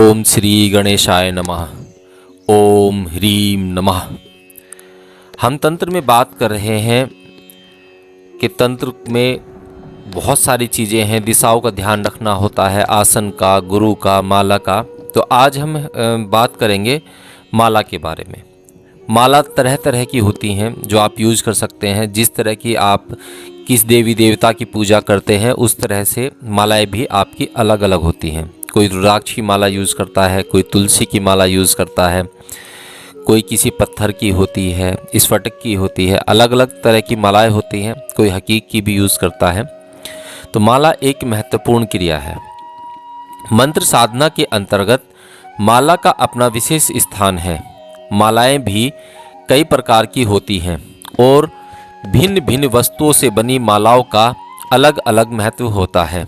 ओम श्री गणेशाय नमः। ओम ह्रीम नमः। हम तंत्र में बात कर रहे हैं कि तंत्र में बहुत सारी चीज़ें हैं, दिशाओं का ध्यान रखना होता है, आसन का, गुरु का, माला का। तो आज हम बात करेंगे माला के बारे में। माला तरह तरह की होती हैं जो आप यूज़ कर सकते हैं। जिस तरह की आप किस देवी देवता की पूजा करते हैं उस तरह से मालाएं भी आपकी अलग अलग होती हैं। कोई रुद्राक्ष की माला यूज़ करता है, कोई तुलसी की माला यूज़ करता है, कोई किसी पत्थर की होती है, स्फटिक की होती है, अलग अलग तरह की मालाएं होती हैं। कोई हकीक की भी यूज़ करता है। तो माला एक महत्वपूर्ण क्रिया है। मंत्र साधना के अंतर्गत माला का अपना विशेष स्थान है। मालाएं भी कई प्रकार की होती हैं और भिन्न भिन्न वस्तुओं से बनी मालाओं का अलग अलग महत्व होता है।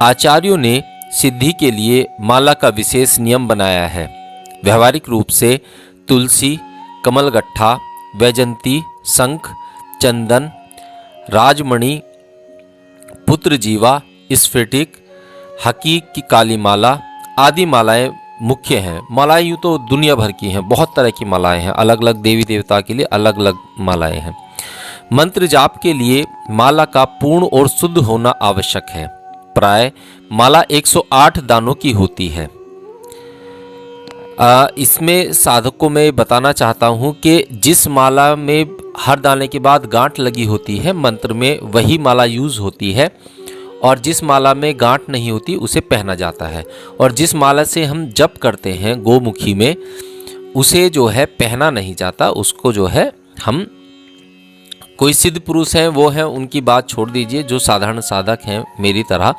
आचार्यों ने सिद्धि के लिए माला का विशेष नियम बनाया है। व्यवहारिक रूप से तुलसी, कमलगट्ठा, वैजंती, शंख, चंदन, राजमणि, पुत्रजीवा, स्फटिक, हकीक की काली माला आदि मालाएं मुख्य हैं। मालाएं यूँ तो दुनिया भर की हैं, बहुत तरह की मालाएं हैं, अलग अलग देवी देवता के लिए अलग अलग मालाएं हैं। मंत्र जाप के लिए माला का पूर्ण और शुद्ध होना आवश्यक है। प्राय माला 108 दानों की होती है। इसमें साधक को मैं बताना चाहता हूँ कि जिस माला में हर दाने के बाद गांठ लगी होती है, मंत्र में वही माला यूज़ होती है, और जिस माला में गांठ नहीं होती उसे पहना जाता है। और जिस माला से हम जप करते हैं गोमुखी में, उसे जो है पहना नहीं जाता। उसको जो है हम, कोई सिद्ध पुरुष हैं वो हैं, उनकी बात छोड़ दीजिए, जो साधारण साधक हैं मेरी तरह,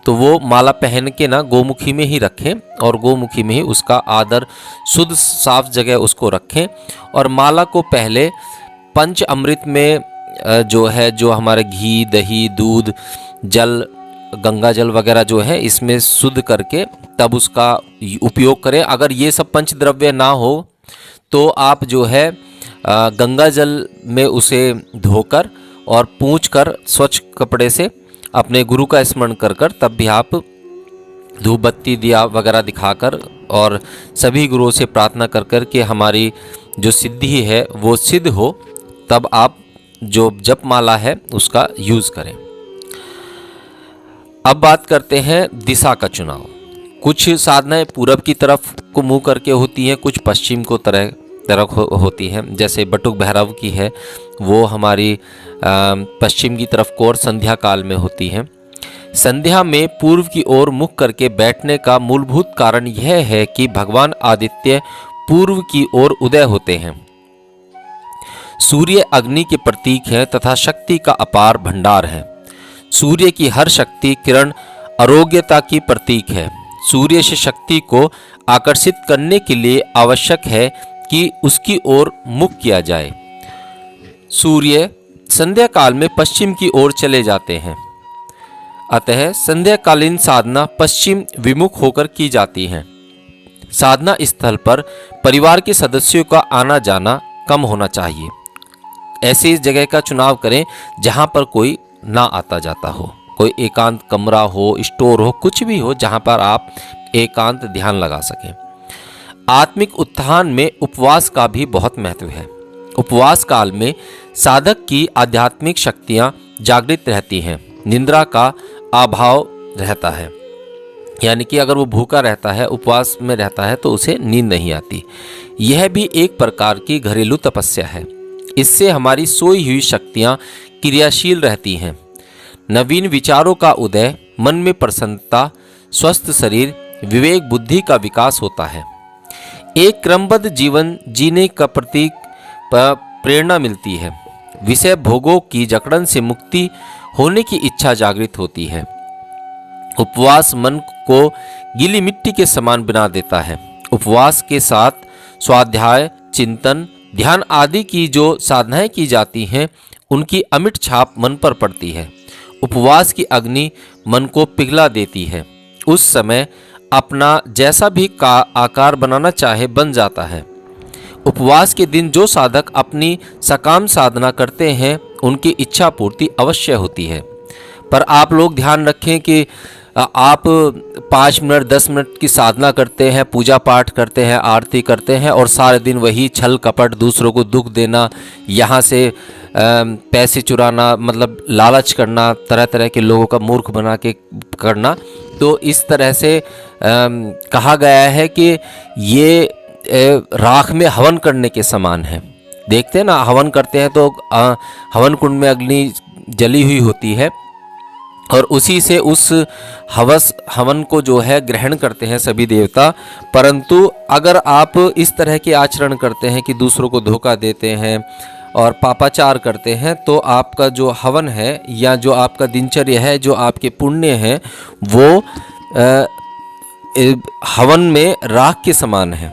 तो वो माला पहन के ना गोमुखी में ही रखें और गोमुखी में ही उसका आदर, शुद्ध साफ जगह उसको रखें। और माला को पहले पंच अमृत में जो है, जो हमारे घी, दही, दूध, जल, गंगा जल वगैरह जो है, इसमें शुद्ध करके तब उसका उपयोग करें। अगर ये सब पंच द्रव्य ना हो तो आप जो है गंगा जल में उसे धोकर और पूंछकर स्वच्छ कपड़े से अपने गुरु का स्मरण कर कर तब भी आप धूप बत्ती दिया वगैरह दिखाकर और सभी गुरुओं से प्रार्थना कर कर कि हमारी जो सिद्धि है वो सिद्ध हो, तब आप जो जप माला है उसका यूज़ करें। अब बात करते हैं दिशा का चुनाव। कुछ साधनाएं पूरब की तरफ को मुँह करके होती हैं, कुछ पश्चिम को तरफ होती हैं। जैसे बटुक भैरव की है, वो हमारी पश्चिम की तरफ को और संध्या काल में होती हैं। संध्या में पूर्व की ओर मुख करके बैठने का मूलभूत कारण यह है कि भगवान आदित्य पूर्व की ओर उदय होते हैं। सूर्य अग्नि के प्रतीक है तथा शक्ति का अपार भंडार है। सूर्य की हर शक्ति किरण आरोग्यता की प्रतीक है। सूर्य से शक्ति को आकर्षित करने के लिए आवश्यक है कि उसकी ओर मुख किया जाए। सूर्य संध्या काल में पश्चिम की ओर चले जाते हैं, अतः संध्याकालीन साधना पश्चिम विमुख होकर की जाती है। साधना स्थल पर परिवार के सदस्यों का आना जाना कम होना चाहिए। ऐसी जगह का चुनाव करें जहां पर कोई ना आता जाता हो, कोई एकांत कमरा हो, स्टोर हो, कुछ भी हो जहां पर आप एकांत ध्यान लगा सकें। आत्मिक उत्थान में उपवास का भी बहुत महत्व है। उपवास काल में साधक की आध्यात्मिक शक्तियां जागृत रहती हैं, निद्रा का अभाव रहता है। यानी कि अगर वो भूखा रहता है, उपवास में रहता है, तो उसे नींद नहीं आती। यह भी एक प्रकार की घरेलू तपस्या है। इससे हमारी सोई हुई शक्तियां क्रियाशील रहती हैं। नवीन विचारों का उदय, मन में प्रसन्नता, स्वस्थ शरीर, विवेक बुद्धि का विकास होता है। एक क्रमबद्ध जीवन जीने का प्रतीक प्रेरणा मिलती है। विषय भोगों की जकड़न से मुक्ति होने की इच्छा जागृत होती है। उपवास मन को गीली मिट्टी के समान बना देता है। उपवास के साथ स्वाध्याय, चिंतन, ध्यान आदि की जो साधनाएं की जाती हैं, उनकी अमिट छाप मन पर पड़ती है। उपवास की अग्नि मन को पिघला देती है। उस समय अपना जैसा भी आकार बनाना चाहे बन जाता है। उपवास के दिन जो साधक अपनी सकाम साधना करते हैं, उनकी इच्छा पूर्ति अवश्य होती है। पर आप लोग ध्यान रखें कि आप 5 मिनट 10 मिनट की साधना करते हैं, पूजा पाठ करते हैं, आरती करते हैं और सारे दिन वही छल कपट, दूसरों को दुख देना, यहाँ से पैसे चुराना, मतलब लालच करना, तरह तरह के लोगों का मूर्ख बना के करना। तो इस तरह से कहा गया है कि ये राख में हवन करने के समान है। देखते हैं ना, हवन करते हैं तो हवन कुंड में अग्नि जली हुई होती है और उसी से उस हवन को जो है ग्रहण करते हैं सभी देवता। परंतु अगर आप इस तरह के आचरण करते हैं कि दूसरों को धोखा देते हैं और पापाचार करते हैं, तो आपका जो हवन है या जो आपका दिनचर्या है, जो आपके पुण्य हैं, वो हवन में राख के समान है,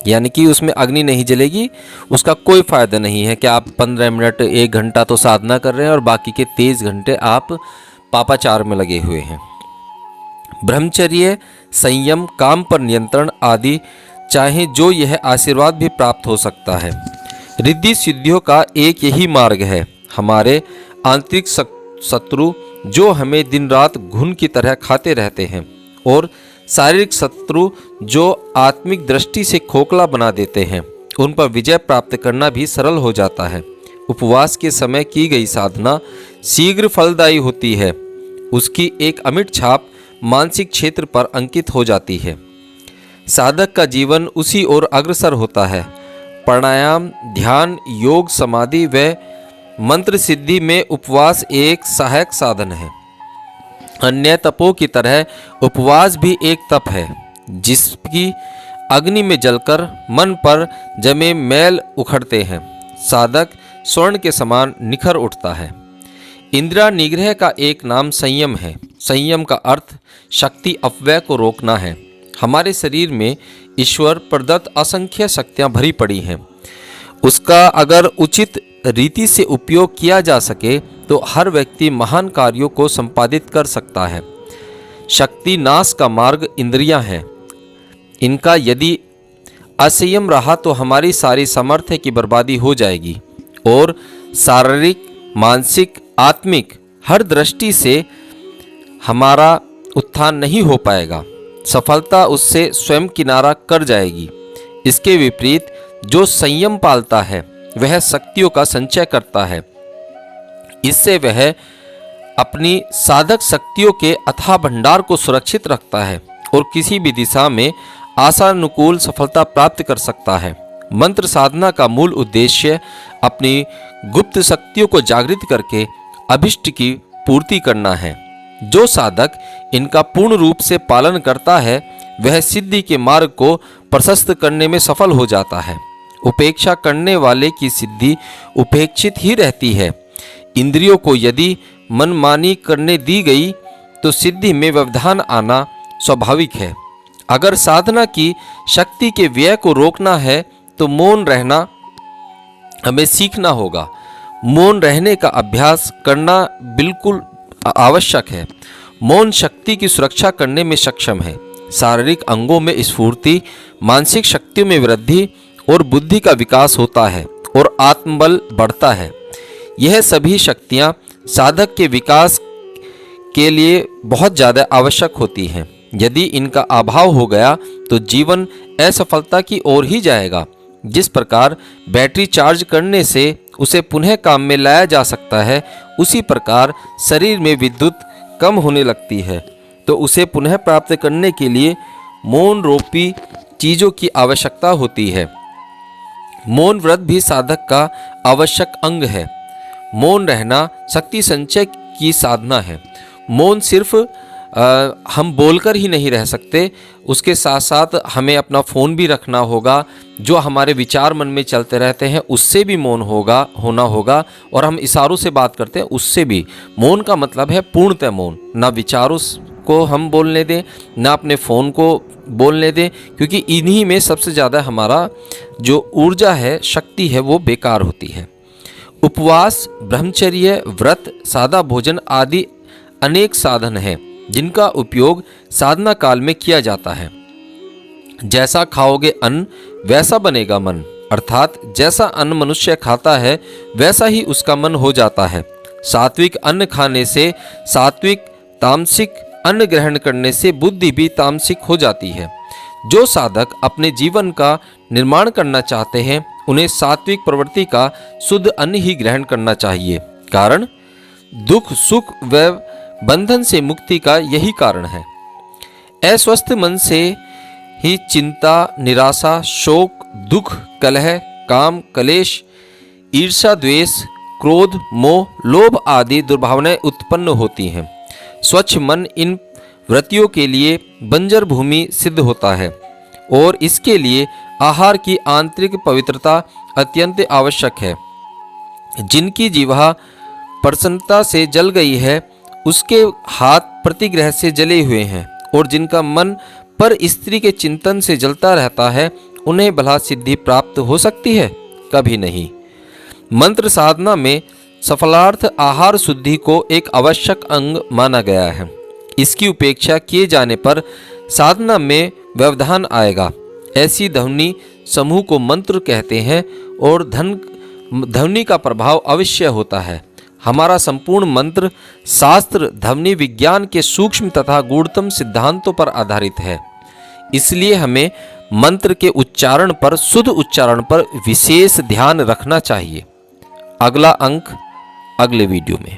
यानी कि उसमें अग्नि नहीं जलेगी। उसका कोई फ़ायदा नहीं है कि आप 15 मिनट 1 घंटा तो साधना कर रहे हैं और बाकी के 23 घंटे आप पापाचार में लगे हुए हैं। ब्रह्मचर्य, संयम, काम पर नियंत्रण आदि चाहे जो यह आशीर्वाद भी प्राप्त हो सकता है। रिद्धि सिद्धियों का एक यही मार्ग है। हमारे आंतरिक शत्रु जो हमें दिन रात घुन की तरह खाते रहते हैं और शारीरिक शत्रु जो आत्मिक दृष्टि से खोखला बना देते हैं, उन पर विजय प्राप्त करना भी सरल हो जाता है। उपवास के समय की गई साधना शीघ्र फलदायी होती है। उसकी एक अमिट छाप मानसिक क्षेत्र पर अंकित हो जाती है। साधक का जीवन उसी ओर अग्रसर होता है। प्राणायाम, ध्यान, योग, समाधि व मंत्र सिद्धि में उपवास एक सहायक साधन है। अन्य तपों की तरह उपवास भी एक तप है, जिसकी अग्नि में जलकर मन पर जमे मैल उखड़ते हैं साधक स्वर्ण के समान निखर उठता है। इंद्रिय निग्रह का एक नाम संयम है। संयम का अर्थ शक्ति अपव्यय को रोकना है। हमारे शरीर में ईश्वर प्रदत्त असंख्य शक्तियाँ भरी पड़ी हैं। उसका अगर उचित रीति से उपयोग किया जा सके तो हर व्यक्ति महान कार्यों को संपादित कर सकता है। शक्ति नाश का मार्ग इंद्रियां हैं। इनका यदि असंयम रहा तो हमारी सारी सामर्थ्य की बर्बादी हो जाएगी और शारीरिक, मानसिक, आत्मिक हर दृष्टि से हमारा उत्थान नहीं हो पाएगा। सफलता उससे स्वयं किनारा कर जाएगी। इसके विपरीत जो संयम पालता है वह शक्तियों का संचय करता है। इससे वह अपनी साधक शक्तियों के अथाह भंडार को सुरक्षित रखता है और किसी भी दिशा में आशानुकूल सफलता प्राप्त कर सकता है। मंत्र साधना का मूल उद्देश्य अपनी गुप्त शक्तियों को जागृत करके अभिष्ट की पूर्ति करना है। जो साधक इनका पूर्ण रूप से पालन करता है वह सिद्धि के मार्ग को प्रशस्त करने में सफल हो जाता है। उपेक्षा करने वाले की सिद्धि उपेक्षित ही रहती है। इंद्रियों को यदि मनमानी करने दी गई तो सिद्धि में व्यवधान आना स्वाभाविक है। अगर साधना की शक्ति के व्यय को रोकना है तो मौन रहना हमें सीखना होगा। मौन रहने का अभ्यास करना बिल्कुल आवश्यक है। मौन शक्ति की सुरक्षा करने में सक्षम है। शारीरिक अंगों में स्फूर्ति, मानसिक शक्तियों में वृद्धि और बुद्धि का विकास होता है और आत्मबल बढ़ता है। यह सभी शक्तियाँ साधक के विकास के लिए बहुत ज़्यादा आवश्यक होती हैं। यदि इनका अभाव हो गया तो जीवन असफलता की ओर ही जाएगा। जिस प्रकार बैटरी चार्ज करने से उसे पुनः काम में लाया जा सकता है, उसी प्रकार शरीर में विद्युत कम होने लगती है तो उसे पुनः प्राप्त करने के लिए मौन रूपी चीज़ों की आवश्यकता होती है। मौन व्रत भी साधक का आवश्यक अंग है। मौन रहना शक्ति संचय की साधना है। मौन सिर्फ हम बोलकर ही नहीं रह सकते, उसके साथ साथ हमें अपना फ़ोन भी रखना होगा। जो हमारे विचार मन में चलते रहते हैं उससे भी मौन होना होगा और हम इशारों से बात करते हैं उससे भी। मौन का मतलब है पूर्णतः मौन। ना विचारों को हम बोलने दें, ना अपने फ़ोन को बोलने दें, क्योंकि इन्हीं में सबसे ज़्यादा हमारा जो ऊर्जा है, शक्ति है, वो बेकार होती है। उपवास, ब्रह्मचर्य, व्रत, सादा भोजन आदि अनेक साधन हैं जिनका उपयोग साधना काल में किया जाता है। जैसा खाओगे अन्न वैसा बनेगा मन, अर्थात जैसा अन्न मनुष्य खाता है वैसा ही उसका मन हो जाता है। सात्विक अन्न खाने से सात्विक तामसिक अन्न ग्रहण करने से बुद्धि भी तामसिक हो जाती है। जो साधक अपने जीवन का निर्माण करना चाहते हैं उन्हें सात्विक प्रवृत्ति का शुद्ध अन्न ही ग्रहण करना चाहिए। कारण दुख सुख व बंधन से मुक्ति का यही कारण है। अस्वस्थ मन से ही चिंता, निराशा, शोक, दुख, कलह, काम, कलेश, ईर्ष्या, द्वेष, क्रोध, मोह, लोभ आदि दुर्भावनाएं उत्पन्न होती हैं। स्वच्छ मन इन वृत्तियों के लिए बंजर भूमि सिद्ध होता है और इसके लिए आहार की आंतरिक पवित्रता अत्यंत आवश्यक है। जिनकी जिह्वा प्रसन्नता से जल गई है उसके हाथ प्रतिग्रह से जले हुए हैं, और जिनका मन पर स्त्री के चिंतन से जलता रहता है उन्हें भला सिद्धि प्राप्त हो सकती है? कभी नहीं। मंत्र साधना में सफलार्थ आहार शुद्धि को एक आवश्यक अंग माना गया है। इसकी उपेक्षा किए जाने पर साधना में व्यवधान आएगा। ऐसी ध्वनि समूह को मंत्र कहते हैं और ध्वनि का प्रभाव अवश्य होता है। हमारा संपूर्ण मंत्र शास्त्र ध्वनि विज्ञान के सूक्ष्म तथा गूढ़तम सिद्धांतों पर आधारित है। इसलिए हमें मंत्र के उच्चारण पर, शुद्ध उच्चारण पर विशेष ध्यान रखना चाहिए। अगला अंक अगले वीडियो में।